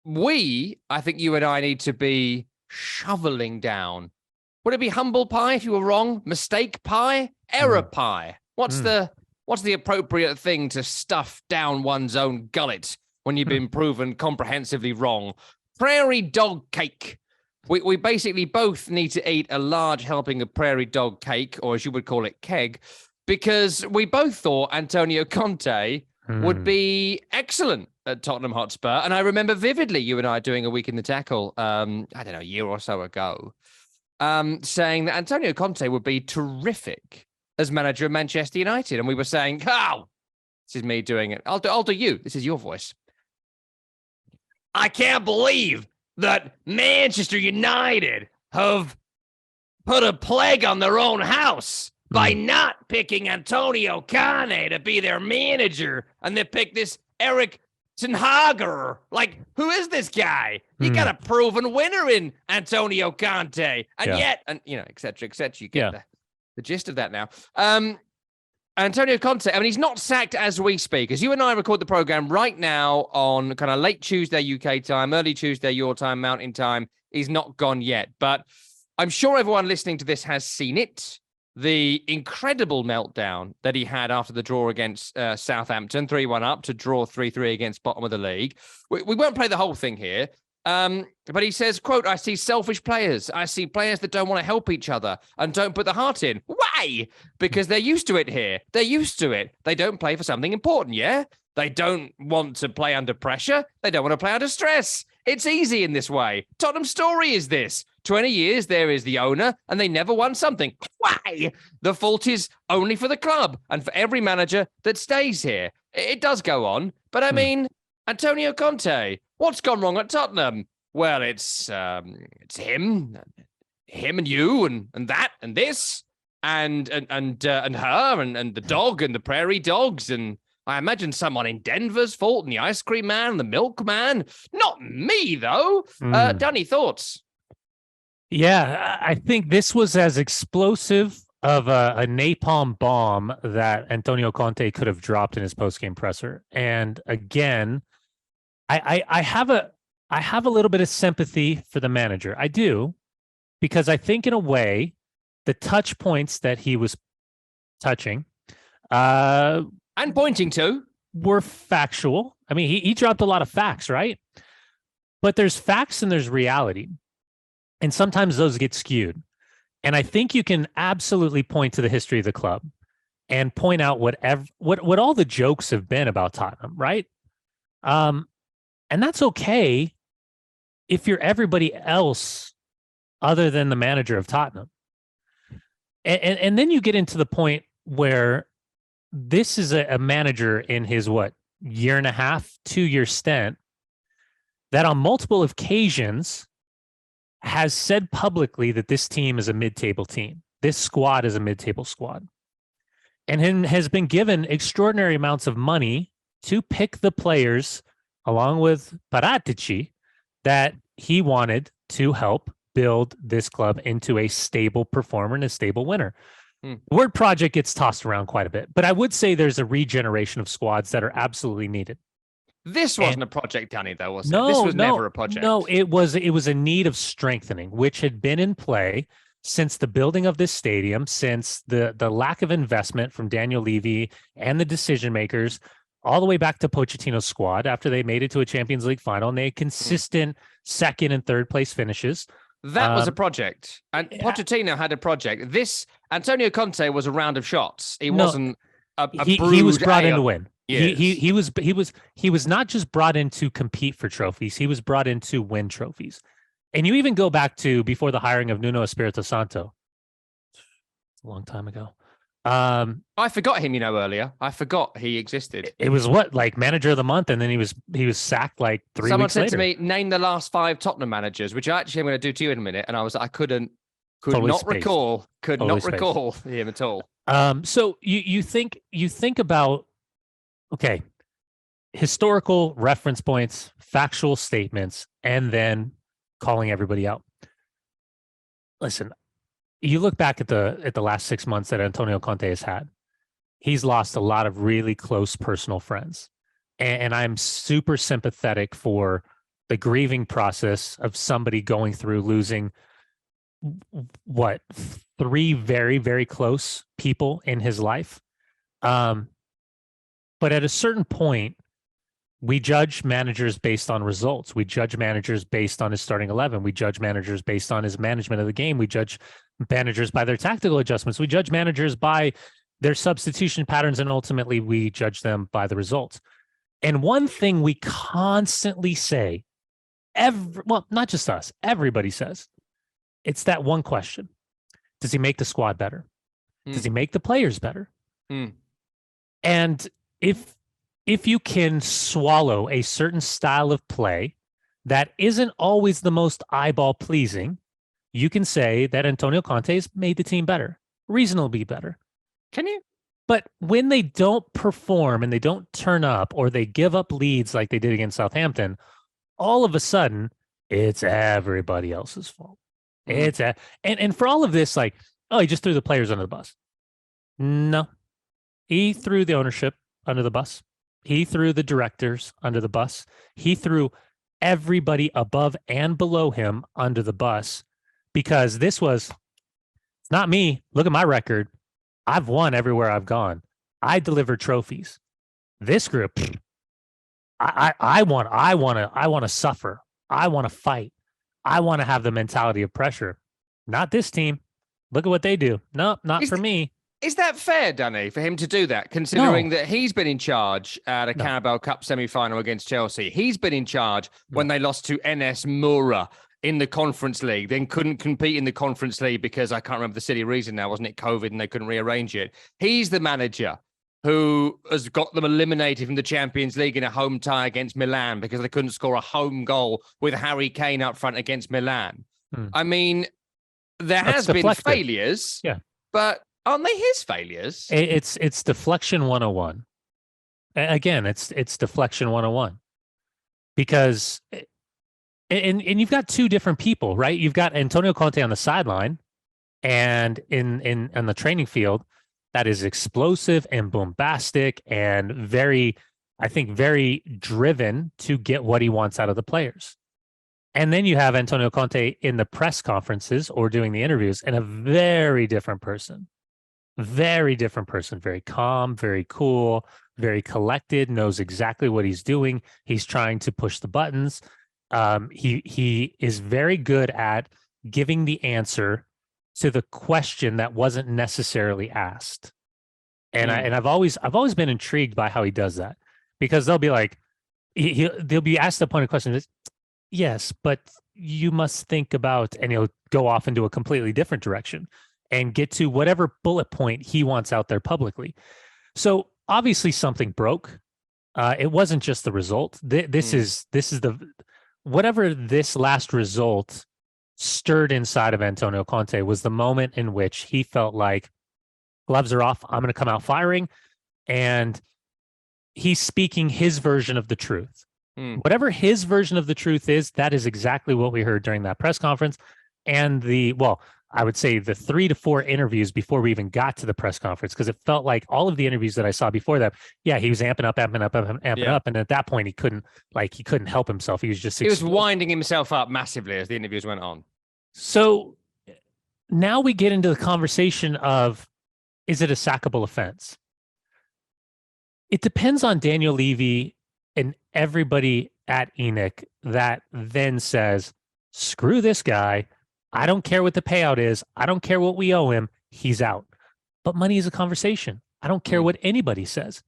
I think you and I need to be shoveling down. Would it be humble pie if you were wrong? Mistake pie? Error pie? What's the appropriate thing to stuff down one's own gullet when you've been proven comprehensively wrong? Prairie dog cake. We basically both need to eat a large helping of prairie dog cake, or as you would call it, keg, because we both thought Antonio Conte would be excellent at Tottenham Hotspur. And I remember vividly you and I doing a week in the tackle, I don't know, a year or so ago, saying that Antonio Conte would be terrific as manager of Manchester United. And we were saying, oh, this is me doing it. I'll do you. This is your voice. I can't believe that Manchester United have put a plague on their own house by not picking Antonio Conte to be their manager, and they picked this Eric Ten Hager. Like, who is this guy? You got a proven winner in Antonio Conte, and yet, and et cetera, et cetera. You get the gist of that now. Antonio Conte, I mean, he's not sacked as we speak. As you and I record the program right now on kind of late Tuesday UK time, early Tuesday your time, Mountain time, he's not gone yet. But I'm sure everyone listening to this has seen it. The incredible meltdown that he had after the draw against Southampton, 3-1 up to draw 3-3 against bottom of the league. We won't play the whole thing here. But he says, quote, I see selfish players. I see players that don't want to help each other and don't put the heart in. Why? Because they're used to it here. They're used to it. They don't play for something important, yeah? They don't want to play under pressure. They don't want to play under stress. It's easy in this way. Tottenham's story is this. 20 years, there is the owner, and they never won something. Why? The fault is only for the club and for every manager that stays here. It does go on, but I mean, Antonio Conte, what's gone wrong at Tottenham? Well, it's him and you and that and this and her and the dog and the prairie dogs, and I imagine someone in Denver's fault and the ice cream man and the milkman. Not me though. Danny, thoughts? Yeah, I think this was as explosive of a napalm bomb that Antonio Conte could have dropped in his postgame presser. And again, I have a little bit of sympathy for the manager. I do, because I think in a way, the touch points that he was touching and pointing to were factual. I mean, he dropped a lot of facts, right? But there's facts and there's reality. And sometimes those get skewed. And I think you can absolutely point to the history of the club and point out what all the jokes have been about Tottenham, right? And that's okay if you're everybody else other than the manager of Tottenham. And then you get into the point where this is a manager in his, year and a half, 2-year stint that on multiple occasions has said publicly that this team is a mid-table team. This squad is a mid-table squad. And has been given extraordinary amounts of money to pick the players, along with Paratici, that he wanted to help build this club into a stable performer and a stable winner. The word project gets tossed around quite a bit, but I would say there's a regeneration of squads that are absolutely needed. This wasn't a project, Danny, though, was it? This was never a project. No, it was a need of strengthening, which had been in play since the building of this stadium, since the lack of investment from Daniel Levy and the decision makers, all the way back to Pochettino's squad after they made it to a Champions League final and they had consistent second and third place finishes. That was a project. And Pochettino had a project. This Antonio Conte was a round of shots. He wasn't he was brought in to win. Yes. He was not just brought in to compete for trophies. He was brought in to win trophies. And you even go back to before the hiring of Nuno Espirito Santo. It's a long time ago. I forgot him, earlier. I forgot he existed. It was manager of the month, and then he was sacked 3 weeks later. Someone said to me, name the last 5 Tottenham managers, which I actually am going to do to you in a minute. And I was I could not recall him at all. So you think about, okay, historical reference points, factual statements, and then calling everybody out. Listen, you look back at the last 6 months that Antonio Conte has had. He's lost a lot of really close personal friends, and I'm super sympathetic for the grieving process of somebody going through losing what, 3 very, very close people in his life. But at a certain point, we judge managers based on results. We judge managers based on his starting 11. We judge managers based on his management of the game. We judge managers by their tactical adjustments. We judge managers by their substitution patterns, and ultimately we judge them by the results. And one thing we constantly say, well, not just us, everybody says, it's that one question. Does he make the squad better? Does he make the players better? And if you can swallow a certain style of play that isn't always the most eyeball pleasing, you can say that Antonio Conte has made the team better, reasonably better. Can you? But when they don't perform and they don't turn up, or they give up leads like they did against Southampton, all of a sudden it's everybody else's fault. And for all of this, like, oh, he just threw the players under the bus. No, he threw the ownership under the bus. He threw the directors under the bus. He threw everybody above and below him under the bus, because this was, it's not me. Look at my record. I've won everywhere I've gone. I deliver trophies. This group, I want to suffer. I want to fight. I want to have the mentality of pressure. Not this team. Look at what they do. No, not for me. Is that fair, Danny, for him to do that, considering that he's been in charge at a Carabao Cup semi-final against Chelsea? He's been in charge when they lost to NS Mura in the Conference League, then couldn't compete in the Conference League because I can't remember the silly reason now, wasn't it COVID and they couldn't rearrange it? He's the manager who has got them eliminated from the Champions League in a home tie against Milan because they couldn't score a home goal with Harry Kane up front against Milan. I mean, there has been failures, but aren't they his failures? It's deflection 101. Again, it's deflection 101. Because and you've got two different people, right? You've got Antonio Conte on the sideline and in on the training field that is explosive and bombastic and very, I think, very driven to get what he wants out of the players. And then you have Antonio Conte in the press conferences or doing the interviews, and a very different person. Very different person, very calm, very cool, very collected, knows exactly what he's doing. He's trying to push the buttons. He is very good at giving the answer to the question that wasn't necessarily asked. And I've always been intrigued by how he does that, because they'll be like, they'll be asked the point of question. Yes, but you must think about, and he'll go off into a completely different direction and get to whatever bullet point he wants out there publicly. So obviously something broke. It wasn't just the result. This is the, whatever this last result stirred inside of Antonio Conte was the moment in which he felt like gloves are off. I'm going to come out firing. And he's speaking his version of the truth. Whatever his version of the truth is, that is exactly what we heard during that press conference. And I would say the 3 to 4 interviews before we even got to the press conference, because it felt like all of the interviews that I saw before that, he was amping up. And at that point, he couldn't help himself. He was winding himself up massively as the interviews went on. So now we get into the conversation of, is it a sackable offense? It depends on Daniel Levy and everybody at ENIC that then says, screw this guy. I don't care what the payout is. I don't care what we owe him. He's out. But money is a conversation. I don't care what anybody says.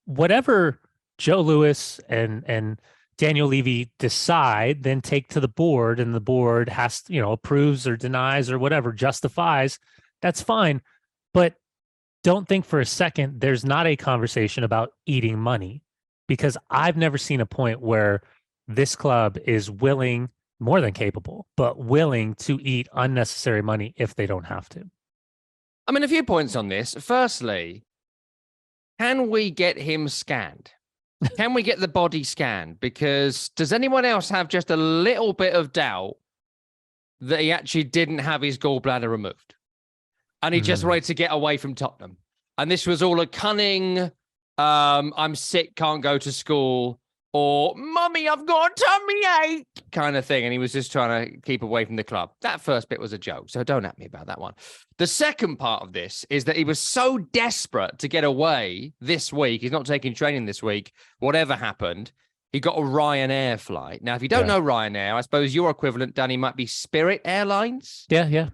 Whatever Joe Lewis and Daniel Levy decide, then take to the board, and the board has, approves or denies or whatever, justifies. That's fine. But don't think for a second there's not a conversation about eating money, because I've never seen a point where this club is willing, more than capable, but willing to eat unnecessary money if they don't have to. I mean, a few points on this. Firstly, can we get him scanned? Can we get the body scanned? Because does anyone else have just a little bit of doubt that he actually didn't have his gallbladder removed and he just wanted to get away from Tottenham? And this was all a cunning, I'm sick, can't go to school. or "Mummy, I've got a tummy ache" kind of thing. And he was just trying to keep away from the club. That first bit was a joke, so don't at me about that one. The second part of this is that he was so desperate to get away this week. He's not taking training this week. Whatever happened, he got a Ryanair flight. Now, if you don't know Ryanair, I suppose your equivalent, Danny, might be Spirit Airlines. Yeah.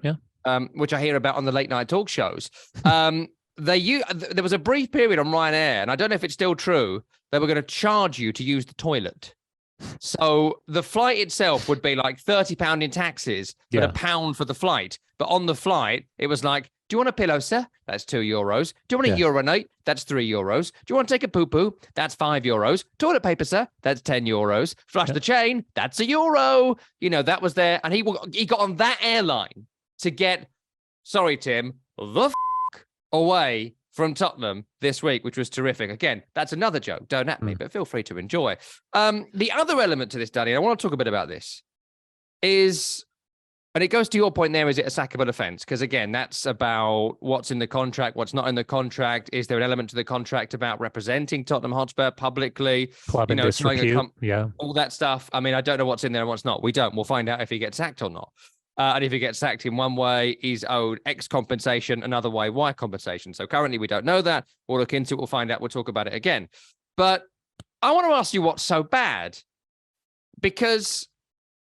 Which I hear about on the late night talk shows. There was a brief period on Ryanair, and I don't know if it's still true, they were going to charge you to use the toilet. So the flight itself would be like £30 in taxes, but £1 for the flight. But on the flight, it was like, "Do you want a pillow, sir? That's €2. Do you want to urinate? That's €3. Do you want to take a poo-poo? That's €5. Toilet paper, sir? That's €10. Flush the chain? That's €1. You know, that was there. And he got on that airline to get, sorry, Tim, the away from Tottenham this week, which was terrific. Again, that's another joke. Don't at me, but feel free to enjoy. The other element to this, Danny, and I want to talk a bit about this, is, and it goes to your point there, is it a sackable offence? Because again, that's about what's in the contract, what's not in the contract. Is there an element to the contract about representing Tottenham Hotspur publicly? Club in disrepute, all that stuff. I mean, I don't know what's in there and what's not. We don't. We'll find out if he gets sacked or not. And if he gets sacked in one way, he's owed X compensation, another way, Y compensation. So currently we don't know that. We'll look into it. We'll find out. We'll talk about it again. But I want to ask you what's so bad, because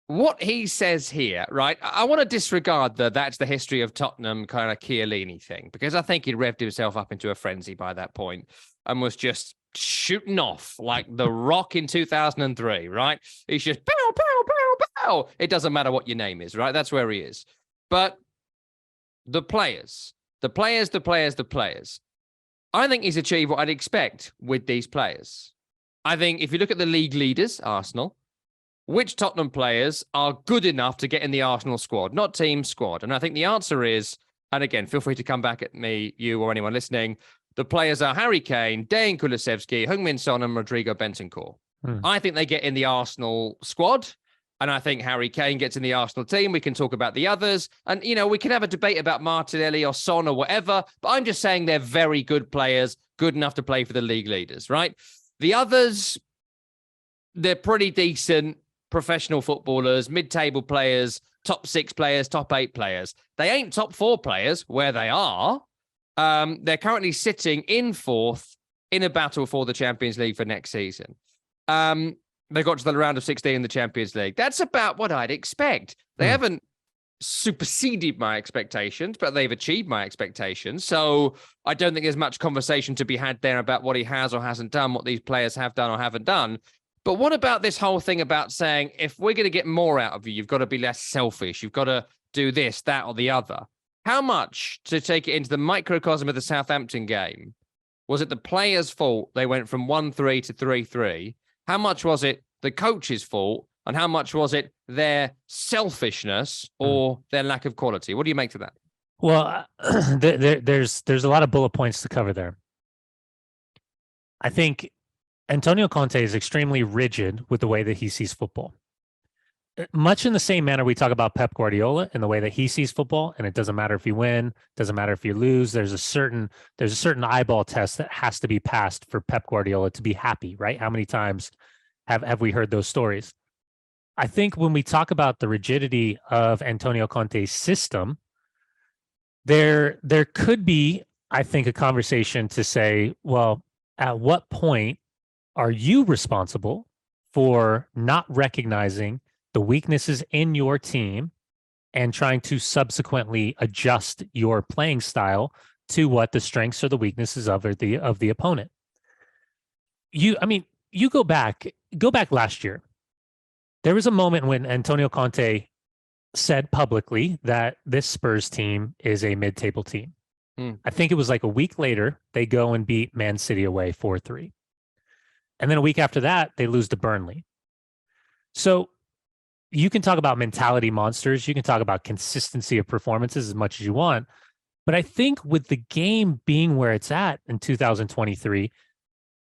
what he says here, right? I want to disregard that's the history of Tottenham kind of Chiellini thing, because I think he'd revved himself up into a frenzy by that point and was just shooting off like The Rock in 2003, right? He's just pow, pow, pow, pow. It doesn't matter what your name is, right? That's where he is. But the players. I think he's achieved what I'd expect with these players. I think if you look at the league leaders, Arsenal, which Tottenham players are good enough to get in the Arsenal squad, not team squad? And I think the answer is, and again, feel free to come back at me, you or anyone listening, the players are Harry Kane, Dejan Kulusevski, Heung-min Son, and Rodrigo Bentancur. I think they get in the Arsenal squad, and I think Harry Kane gets in the Arsenal team. We can talk about the others, and, you know, we can have a debate about Martinelli or Son or whatever, but I'm just saying they're very good players, good enough to play for the league leaders, right? The others, they're pretty decent professional footballers, mid-table players, top 6 players, top 8 players. They ain't top 4 players where they are. They're currently sitting in 4th in a battle for the Champions League for next season. They got to the round of 16 in the Champions League. That's about what I'd expect. They haven't superseded my expectations, but they've achieved my expectations. So I don't think there's much conversation to be had there about what he has or hasn't done, what these players have done or haven't done. But what about this whole thing about saying, if we're going to get more out of you, you've got to be less selfish. You've got to do this, that, or the other. How much, to take it into the microcosm of the Southampton game, was it the players' fault they went from 1-3 to 3-3? How much was it the coach's fault? And how much was it their selfishness or their lack of quality? What do you make to that? Well, there's a lot of bullet points to cover there. I think Antonio Conte is extremely rigid with the way that he sees football. Much in the same manner we talk about Pep Guardiola and the way that he sees football, and it doesn't matter if you win, doesn't matter if you lose. There's a certain eyeball test that has to be passed for Pep Guardiola to be happy, right? How many times have we heard those stories? I think when we talk about the rigidity of Antonio Conte's system, there could be, I think, a conversation to say, well, at what point are you responsible for not recognizing the weaknesses in your team and trying to subsequently adjust your playing style to what the strengths or the weaknesses of the opponent? You go back last year. There was a moment when Antonio Conte said publicly that this Spurs team is a mid-table team. I think it was like a week later, they go and beat Man City away 4-3. And then a week after that, they lose to Burnley. So you can talk about mentality monsters. You can talk about consistency of performances as much as you want. But I think with the game being where it's at in 2023,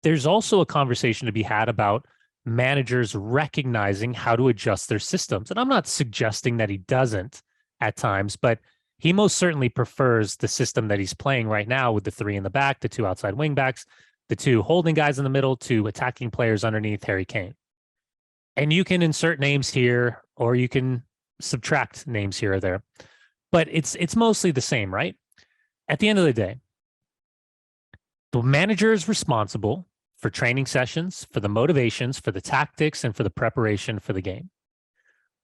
there's also a conversation to be had about managers recognizing how to adjust their systems. And I'm not suggesting that he doesn't at times, but he most certainly prefers the system that he's playing right now with the 3 in the back, the 2 outside wing backs, the two holding guys in the middle to attacking players underneath Harry Kane. And you can insert names here, or you can subtract names here or there, but it's mostly the same, right? At the end of the day, the manager is responsible for training sessions, for the motivations, for the tactics, and for the preparation for the game.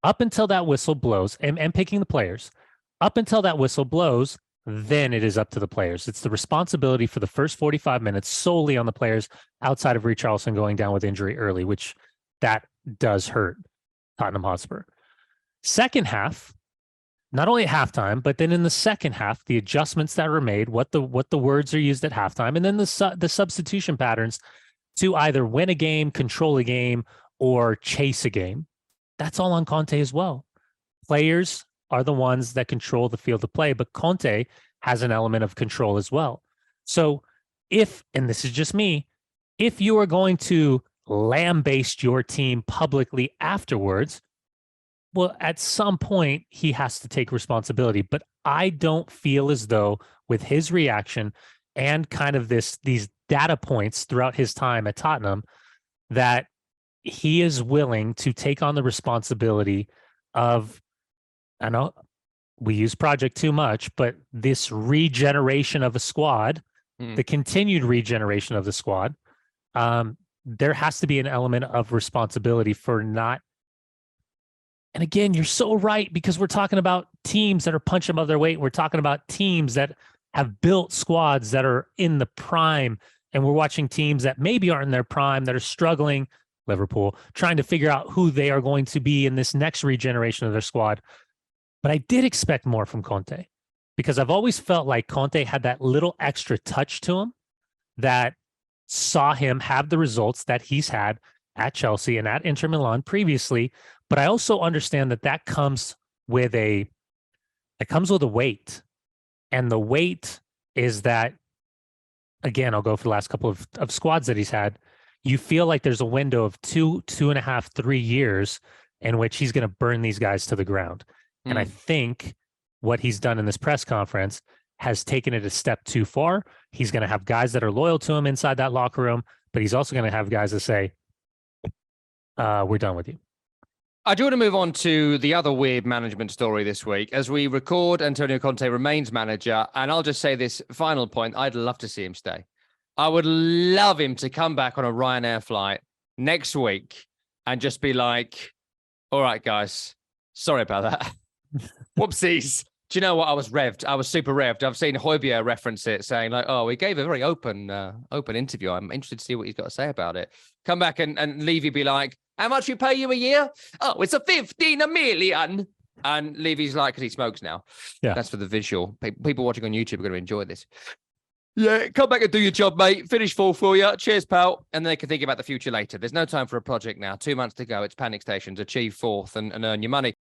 Up until that whistle blows, and picking the players, up until that whistle blows, then it is up to the players. It's the responsibility for the first 45 minutes solely on the players, outside of Richarlison going down with injury early, which that does hurt Tottenham Hotspur. Second half, not only at halftime, but then in the second half, the adjustments that were made, what the words are used at halftime, and then the substitution patterns to either win a game, control a game, or chase a game. That's all on Conte as well. Players are the ones that control the field of play, but Conte has an element of control as well. So if, and this is just me, if you are going to lambaste your team publicly afterwards, well, at some point he has to take responsibility. But I don't feel as though with his reaction and kind of these data points throughout his time at Tottenham that he is willing to take on the responsibility of, I know we use project too much, but this regeneration of a squad, the continued regeneration of the squad, there has to be an element of responsibility for not. And again, you're so right, because we're talking about teams that are punching above their weight. We're talking about teams that have built squads that are in the prime. And we're watching teams that maybe aren't in their prime, that are struggling, Liverpool, trying to figure out who they are going to be in this next regeneration of their squad. But I did expect more from Conte, because I've always felt like Conte had that little extra touch to him that saw him have the results that he's had at Chelsea and at Inter Milan previously. But I also understand that comes with a weight. And the weight is that, again, I'll go for the last couple of squads that he's had. You feel like there's a window of 2.5, 3 years in which he's going to burn these guys to the ground. And I think what he's done in this press conference has taken it a step too far. He's going to have guys that are loyal to him inside that locker room, but he's also going to have guys that say, we're done with you. I do want to move on to the other weird management story this week. As we record, Antonio Conte remains manager. And I'll just say this final point. I'd love to see him stay. I would love him to come back on a Ryanair flight next week and just be like, all right, guys, sorry about that. Whoopsies. Do you know what? I was revved. I was super revved. I've seen Højbjerg reference it, saying like, oh, he gave a very open interview. I'm interested to see what he's got to say about it. Come back and Levy be like, how much we pay you a year? Oh, it's a 15 million. And Levy's like, because he smokes now. Yeah. That's for the visual. People watching on YouTube are going to enjoy this. Yeah, come back and do your job, mate. Finish fourth for you. Cheers, pal. And they can think about the future later. There's no time for a project now. 2 months to go. It's panic stations. Achieve fourth and earn your money.